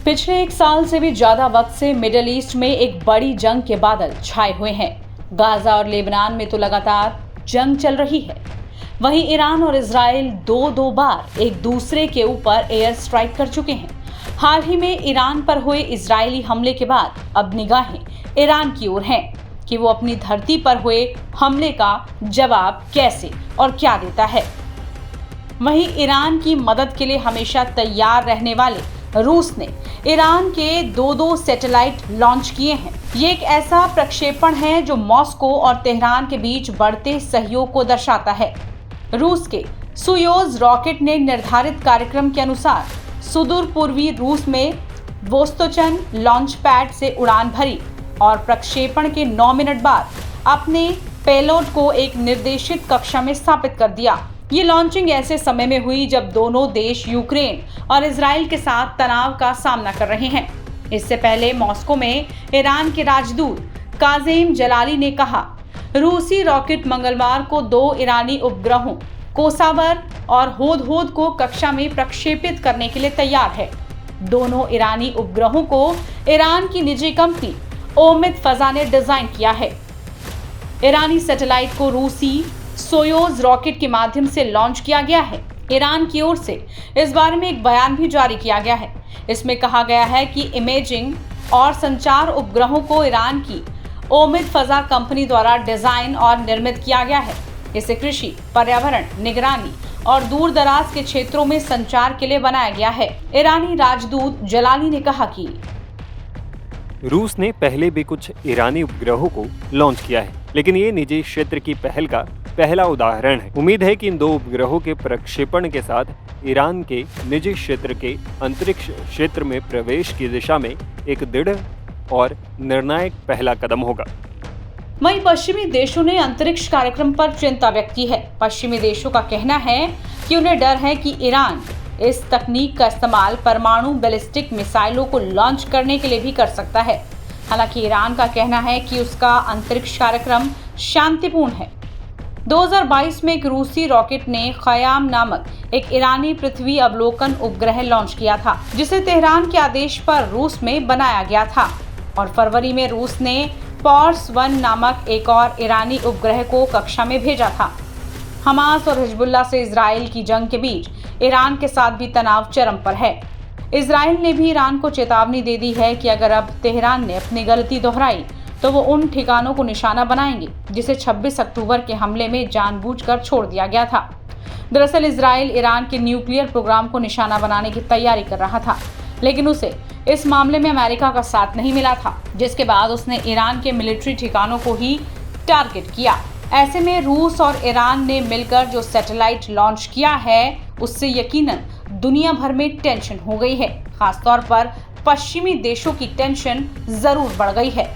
पिछले एक साल से भी ज्यादा वक्त से मिडिल ईस्ट में एक बड़ी जंग के बादल छाए हुए हैं। गाजा और लेबनान में तो लगातार जंग चल रही है। वहीं ईरान और इजराइल दो बार एक दूसरे के ऊपर एयर स्ट्राइक कर चुके हैं। हाल ही में ईरान पर हुए इजरायली हमले के बाद अब निगाहें ईरान की ओर हैं कि वो अपनी धरती पर हुए हमले का जवाब कैसे और क्या देता है। वहीं ईरान की मदद के लिए हमेशा तैयार रहने वाले रूस ने ईरान के दो सैटेलाइट लॉन्च किए हैं। ये एक ऐसा प्रक्षेपण है जो मॉस्को और तेहरान के बीच बढ़ते सहयोग को दर्शाता है। रूस के सोयूज़ रॉकेट ने निर्धारित कार्यक्रम के अनुसार सुदूर पूर्वी रूस में वोस्तोचन लॉन्च पैड से उड़ान भरी और प्रक्षेपण के 9 मिनट बाद अपने पेलोड को एक निर्देशित कक्षा में स्थापित कर दिया। ये लॉन्चिंग ऐसे समय में हुई जब दोनों देश यूक्रेन और इजराइल के साथ तनाव का सामना कर रहे हैं। इससे पहले मॉस्को में ईरान के राजदूत काज़ेम जलाली ने कहा, रूसी रॉकेट मंगलवार को 2 ईरानी उपग्रहों कोसावर और होद को कक्षा में प्रक्षेपित करने के लिए तैयार है। दोनों ईरानी उपग्रहों को ईरान की निजी कंपनी ओमिद फजा ने डिजाइन किया है। ईरानी सैटेलाइट को रूसी सोयूज़ रॉकेट के माध्यम से लॉन्च किया गया है। ईरान की ओर से इस बारे में एक बयान भी जारी किया गया है। इसमें कहा गया है कि इमेजिंग और संचार उपग्रहों को ईरान की ओमिद फजा कंपनी द्वारा डिजाइन और निर्मित किया गया है। इसे कृषि, पर्यावरण, निगरानी और दूर दराज के क्षेत्रों में संचार के लिए बनाया गया है। ईरानी राजदूत जलाली ने कहा कि रूस ने पहले भी कुछ ईरानी उपग्रहों को लॉन्च किया है, लेकिन ये निजी क्षेत्र की पहल का पहला उदाहरण है। उम्मीद है कि इन 2 उपग्रहों के प्रक्षेपण के साथ ईरान के निजी क्षेत्र के अंतरिक्ष क्षेत्र में प्रवेश की दिशा में एक दृढ़ और निर्णायक पहला कदम होगा। वहीं पश्चिमी देशों ने अंतरिक्ष कार्यक्रम पर चिंता व्यक्त की है। पश्चिमी देशों का कहना है कि उन्हें डर है कि ईरान इस तकनीक का इस्तेमाल परमाणु बैलिस्टिक मिसाइलों को लॉन्च करने के लिए भी कर सकता है। हालांकि ईरान का कहना है कि उसका अंतरिक्ष कार्यक्रम शांतिपूर्ण है। 2022 में एक रूसी रॉकेट ने ख़याम नामक एक ईरानी पृथ्वी अवलोकन उपग्रह लॉन्च किया था, जिसे तेहरान के आदेश पर रूस में बनाया गया था। और फरवरी में रूस ने पॉर्स 1 नामक एक और ईरानी उपग्रह को कक्षा में भेजा था। हमास और हिजबुल्लाह से इजराइल की जंग के बीच ईरान के साथ भी तनाव चरम पर है। इजराइल ने भी ईरान को चेतावनी दे दी है कि अगर अब तेहरान ने अपनी गलती दोहराई तो वो उन ठिकानों को निशाना बनाएंगे जिसे 26 अक्टूबर के हमले में जानबूझकर छोड़ दिया गया था। दरअसल इजराइल ईरान के न्यूक्लियर प्रोग्राम को निशाना बनाने की तैयारी कर रहा था, लेकिन उसे इस मामले में अमेरिका का साथ नहीं मिला था, जिसके बाद उसने ईरान के मिलिट्री ठिकानों को ही टारगेट किया। ऐसे में रूस और ईरान ने मिलकर जो सैटेलाइट लॉन्च किया है, उससे यकीनन दुनिया भर में टेंशन हो गई है। खासतौर पर पश्चिमी देशों की टेंशन जरूर बढ़ गई है।